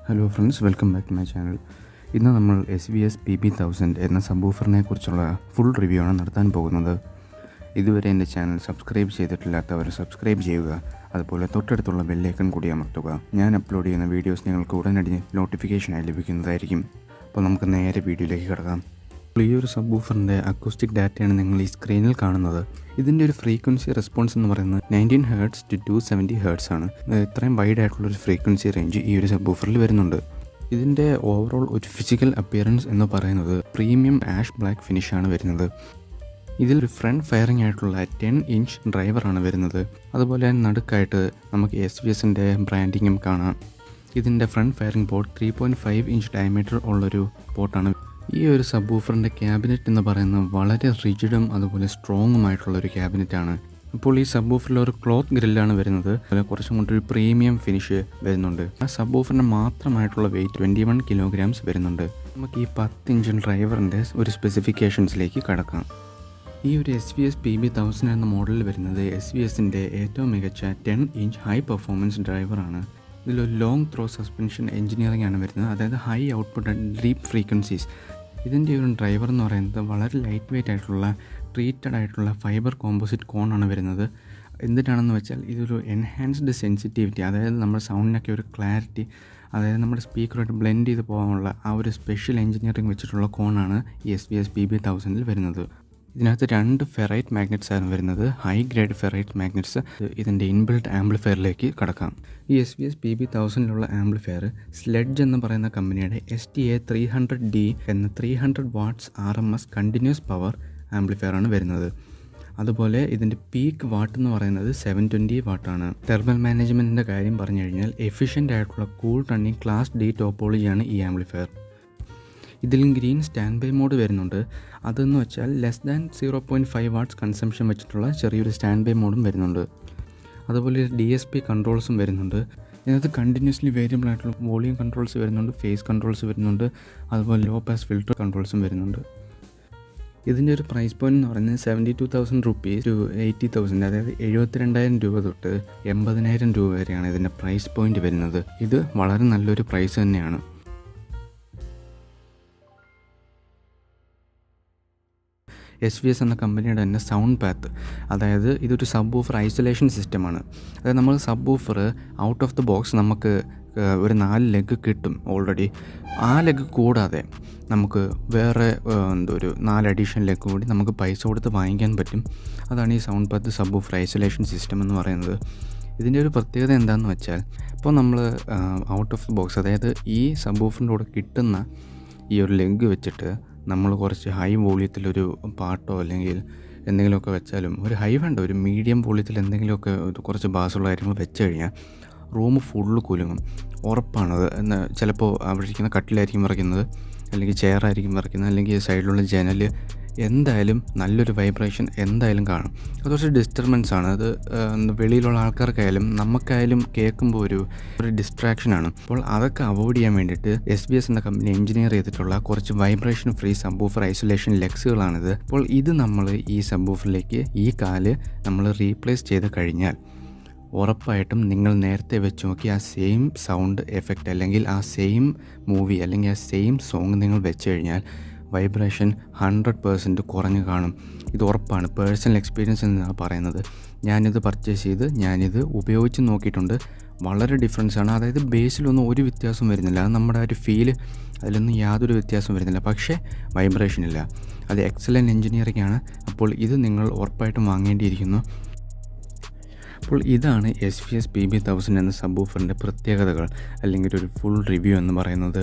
Hello friends, welcome back to my channel. ഇന്ന് നമ്മൾ SVS PB-1000 എന്ന സബ്വൂഫറിനെ കുറിച്ചുള്ള ഫുൾ റിവ്യൂ ആണ് നടത്താൻ പോകുന്നത്. ഇതുവരെ എൻ്റെ ചാനൽ സബ്സ്ക്രൈബ് ചെയ്തിട്ടില്ലാത്തവർ സബ്സ്ക്രൈബ് ചെയ്യുക. അതുപോലെ തൊട്ടടുത്തുള്ള ബെല്ലൈക്കൺ കൂടി അമർത്തുക. ഞാൻ അപ്ലോഡ് ചെയ്യുന്ന വീഡിയോസ് നിങ്ങൾക്ക് ഉടനടി നോട്ടിഫിക്കേഷനായി ലഭിക്കുന്നതായിരിക്കും. അപ്പോൾ നമുക്ക് നേരെ വീഡിയോയിലേക്ക് കിടക്കാം. ഈ ഒരു സബ്വൂഫറിൻ്റെ അക്കോസ്റ്റിക് ഡാറ്റയാണ് നിങ്ങൾ ഈ സ്ക്രീനിൽ കാണുന്നത്. ഇതിൻ്റെ ഒരു ഫ്രീക്വൻസി റെസ്പോൺസ് എന്ന് പറയുന്നത് 19 Hz to 270 Hz ആണ്. ഇത്രയും വൈഡ് ആയിട്ടുള്ളൊരു ഫ്രീക്വൻസി റേഞ്ച് ഈ ഒരു സബ്വൂഫറിൽ വരുന്നുണ്ട്. ഇതിൻ്റെ ഓവറോൾ ഒരു ഫിസിക്കൽ അപ്പിയറൻസ് എന്ന് പറയുന്നത് പ്രീമിയം ആഷ് ബ്ലാക്ക് ഫിനിഷാണ് വരുന്നത്. ഇതിലൊരു ഫ്രണ്ട് ഫയറിംഗ് ആയിട്ടുള്ള 10 ഇഞ്ച് ഡ്രൈവറാണ് വരുന്നത്. അതുപോലെ നടുക്കായിട്ട് നമുക്ക് SVSൻ്റെ ബ്രാൻഡിങ്ങും കാണാം. ഇതിൻ്റെ front firing port 3.5 inch diameter ഉള്ളൊരു പോർട്ടാണ്. ഈ ഒരു സബ്വൂഫറിൻ്റെ ക്യാബിനറ്റ് എന്ന് പറയുന്നത് വളരെ റിജിഡും അതുപോലെ സ്ട്രോങ്ങുമായിട്ടുള്ളൊരു ക്യാബിനറ്റാണ്. ഇപ്പോൾ ഈ സബ്വൂഫറിൽ ഒരു ക്ലോത്ത് ഗ്രില്ലാണ് വരുന്നത്. അതുപോലെ കുറച്ചും കൂടി പ്രീമിയം ഫിനിഷ് വരുന്നുണ്ട്. ആ സബ്വൂഫറിൻ്റെ മാത്രമായിട്ടുള്ള വെയിറ്റ് 21 kilograms വരുന്നുണ്ട്. നമുക്ക് ഈ 10 ഇഞ്ച് ഡ്രൈവറിൻ്റെ ഒരു സ്പെസിഫിക്കേഷൻസിലേക്ക് കടക്കാം. ഈ ഒരു SVS PB-1000 എന്ന മോഡലിൽ വരുന്നത് SVSൻ്റെ ഏറ്റവും മികച്ച 10 ഇഞ്ച് ഹൈ പെർഫോമൻസ് ഡ്രൈവറാണ്. ഇതിലൊരു ലോങ് ത്രോ സസ്പെൻഷൻ എഞ്ചിനീയറിംഗ് ആണ് വരുന്നത്, അതായത് high output and deep frequencies. ഇതിൻ്റെ ഒരു ഡ്രൈവർ എന്ന് പറയുന്നത് വളരെ ലൈറ്റ് വെയ്റ്റ് ആയിട്ടുള്ള ട്രീറ്റഡ് ആയിട്ടുള്ള ഫൈബർ കോമ്പോസിറ്റ് കോണാണ് വരുന്നത്. എന്തിനാണെന്ന് വെച്ചാൽ ഇതൊരു എൻഹാൻസ്ഡ് സെൻസിറ്റിവിറ്റി, അതായത് നമ്മുടെ സൗണ്ടിനൊക്കെ ഒരു ക്ലാരിറ്റി, അതായത് നമ്മുടെ സ്പീക്കറുമായിട്ട് ബ്ലെൻഡ് ചെയ്ത് പോകാനുള്ള ആ ഒരു സ്പെഷ്യൽ എഞ്ചിനീയറിംഗ് വെച്ചിട്ടുള്ള കോണാണ് ഈ SVS PB-1000 വരുന്നത്. ഇതിനകത്ത് 2 ഫെറൈറ്റ് മാഗ്നറ്റ്സ് ആണ് വരുന്നത്, ഹൈ ഗ്രേഡ് ഫെറൈറ്റ് മാഗ്നറ്റ്സ്. ഇതിൻ്റെ ഇൻബിൽറ്റ് ആംപ്ലിഫയറിലേക്ക് കടക്കാം. ഈ SVS PB-1000 ആംപ്ലിഫയർ സ്ലെഡ്ജ് എന്ന് പറയുന്ന കമ്പനിയുടെ STA300D എന്ന 300 watts RMS continuous power amplifier ആണ് വരുന്നത്. അതുപോലെ ഇതിൻ്റെ പീക്ക് വാട്ട് എന്ന് പറയുന്നത് 720 വാട്ടാണ്. തെർമൽ മാനേജ്മെൻറ്റിൻ്റെ കാര്യം പറഞ്ഞു കഴിഞ്ഞാൽ എഫിഷ്യൻ്റ് ആയിട്ടുള്ള കൂൾ റണ്ണിങ് ക്ലാസ് D ടോപ്പോളജിയാണ് ഈ ആംപ്ലിഫയർ. ഇതിലും ഗ്രീൻ സ്റ്റാൻഡ് ബൈ മോഡ് വരുന്നുണ്ട്. അതെന്ന് വെച്ചാൽ ലെസ് ദാൻ 0.5 watts കൺസംഷൻ വെച്ചിട്ടുള്ള ചെറിയൊരു സ്റ്റാൻഡ് ബൈ മോഡും വരുന്നുണ്ട്. അതുപോലെ DSP കൺട്രോൾസും വരുന്നുണ്ട്. ഇതിനകത്ത് കണ്ടിന്യൂസ്ലി വേരിയബിൾ ആയിട്ടുള്ള വോളിയം കൺട്രോൾസ് വരുന്നുണ്ട്, ഫേസ് കൺട്രോൾസ് വരുന്നുണ്ട്, അതുപോലെ ലോ പാസ് ഫിൽറ്റർ കൺട്രോൾസും വരുന്നുണ്ട്. ഇതിൻ്റെ ഒരു പ്രൈസ് പോയിന്റ് എന്ന് പറയുന്നത് 72,000 rupees to 80,000, അതായത് 72,000 രൂപ തൊട്ട് 80,000 രൂപ വരെയാണ് ഇതിൻ്റെ പ്രൈസ് പോയിന്റ് വരുന്നത്. ഇത് വളരെ നല്ലൊരു പ്രൈസ് തന്നെയാണ്. SVS എന്ന കമ്പനിയുടെ തന്നെ സൗണ്ട് പാത്ത്, അതായത് ഇതൊരു സബ്വൂഫർ ഐസൊലേഷൻ സിസ്റ്റമാണ്. അതായത് നമ്മൾ subwoofer out of the box നമുക്ക് ഒരു 4 ലെഗ് കിട്ടും ഓൾറെഡി. ആ ലെഗ് കൂടാതെ നമുക്ക് വേറെ ഒരു 4 അഡീഷണൽ ലെഗ് കൂടി നമുക്ക് പൈസ കൊടുത്ത് വാങ്ങിക്കാൻ പറ്റും. അതാണ് ഈ sound path subwoofer isolation system എന്ന് പറയുന്നത്. ഇതിൻ്റെ ഒരു പ്രത്യേകത എന്താണെന്ന് വെച്ചാൽ, ഇപ്പോൾ നമ്മൾ ഔട്ട് ഓഫ് ദ ബോക്സ്, അതായത് ഈ സബ്വൂഫറിൻ്റെ കൂടെ കിട്ടുന്ന ഈ ഒരു ലെഗ് വെച്ചിട്ട് നമ്മൾ കുറച്ച് ഹൈ വോളിയത്തിലൊരു പാട്ടോ അല്ലെങ്കിൽ എന്തെങ്കിലുമൊക്കെ വെച്ചാലും, ഒരു ഹൈ വേണ്ട, ഒരു മീഡിയം വോളിയത്തിൽ എന്തെങ്കിലുമൊക്കെ കുറച്ച് ബാസുള്ള കാര്യങ്ങൾ വെച്ച് കഴിഞ്ഞാൽ റൂം ഫുള്ള് കുലുങ്ങും, ഉറപ്പാണത്. എന്നാൽ ചിലപ്പോൾ അവിടെ ഇരിക്കുന്ന കട്ടിലായിരിക്കും വിറയ്ക്കുന്നത്, അല്ലെങ്കിൽ ചെയറായിരിക്കും വിറയ്ക്കുന്നത്, അല്ലെങ്കിൽ സൈഡിലുള്ള ജനൽ, എന്തായാലും നല്ലൊരു വൈബ്രേഷൻ എന്തായാലും കാണും. അത് കുറച്ച് ഡിസ്റ്റർബൻസ് ആണ്. അത് വെളിയിലുള്ള ആൾക്കാർക്കായാലും നമുക്കായാലും കേൾക്കുമ്പോൾ ഒരു ഡിസ്ട്രാക്ഷനാണ്. അപ്പോൾ അതൊക്കെ അവോയ്ഡ് ചെയ്യാൻ വേണ്ടിയിട്ട് SVS എന്ന കമ്പനി എഞ്ചിനീയർ ചെയ്തിട്ടുള്ള കുറച്ച് വൈബ്രേഷൻ ഫ്രീ സബ്വൂഫർ ഐസൊലേഷൻ ലെഗ്സുകളാണിത്. അപ്പോൾ ഇത് നമ്മൾ ഈ സബ്വൂഫറിലേക്ക് ഈ കാല് നമ്മൾ റീപ്ലേസ് ചെയ്ത് കഴിഞ്ഞാൽ ഉറപ്പായിട്ടും നിങ്ങൾ നേരത്തെ വെച്ച് നോക്കി ആ സെയിം സൗണ്ട് എഫക്റ്റ്, അല്ലെങ്കിൽ ആ സെയിം മൂവി, അല്ലെങ്കിൽ ആ സെയിം സോങ് നിങ്ങൾ വെച്ച് കഴിഞ്ഞാൽ വൈബ്രേഷൻ 100% കുറഞ്ഞു കാണും. ഇത് ഉറപ്പാണ്. പേഴ്സണൽ എക്സ്പീരിയൻസ് എന്നാണ് പറയുന്നത്. ഞാനിത് പർച്ചേസ് ചെയ്ത് ഞാനിത് ഉപയോഗിച്ച് നോക്കിയിട്ടുണ്ട്. വളരെ ഡിഫറൻസാണ്. അതായത് ബേസിലൊന്നും ഒരു വ്യത്യാസം വരുന്നില്ല. അത് നമ്മുടെ ഒരു ഫീല്, അതിലൊന്നും യാതൊരു വ്യത്യാസം വരുന്നില്ല. പക്ഷേ വൈബ്രേഷൻ ഇല്ല. അത് എക്സലൻറ്റ് എഞ്ചിനീയറിംഗ് ആണ്. അപ്പോൾ ഇത് നിങ്ങൾ ഉറപ്പായിട്ടും വാങ്ങേണ്ടിയിരിക്കുന്നു. അപ്പോൾ ഇതാണ് SVS PB-1000 എന്ന സബ്വൂഫറിൻ്റെ പ്രത്യേകതകൾ, അല്ലെങ്കിൽ ഒരു ഫുൾ റിവ്യൂ എന്ന് പറയുന്നത്.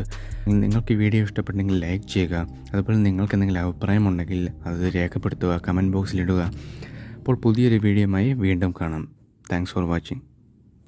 നിങ്ങൾക്ക് ഈ വീഡിയോ ഇഷ്ടപ്പെട്ടെങ്കിൽ ലൈക്ക് ചെയ്യുക. അതുപോലെ നിങ്ങൾക്ക് എന്തെങ്കിലും അഭിപ്രായമുണ്ടെങ്കിൽ അത് രേഖപ്പെടുത്തുക, കമൻറ്റ് ബോക്സിലിടുക. അപ്പോൾ പുതിയൊരു വീഡിയോയുമായി വീണ്ടും കാണാം. Thanks for watching.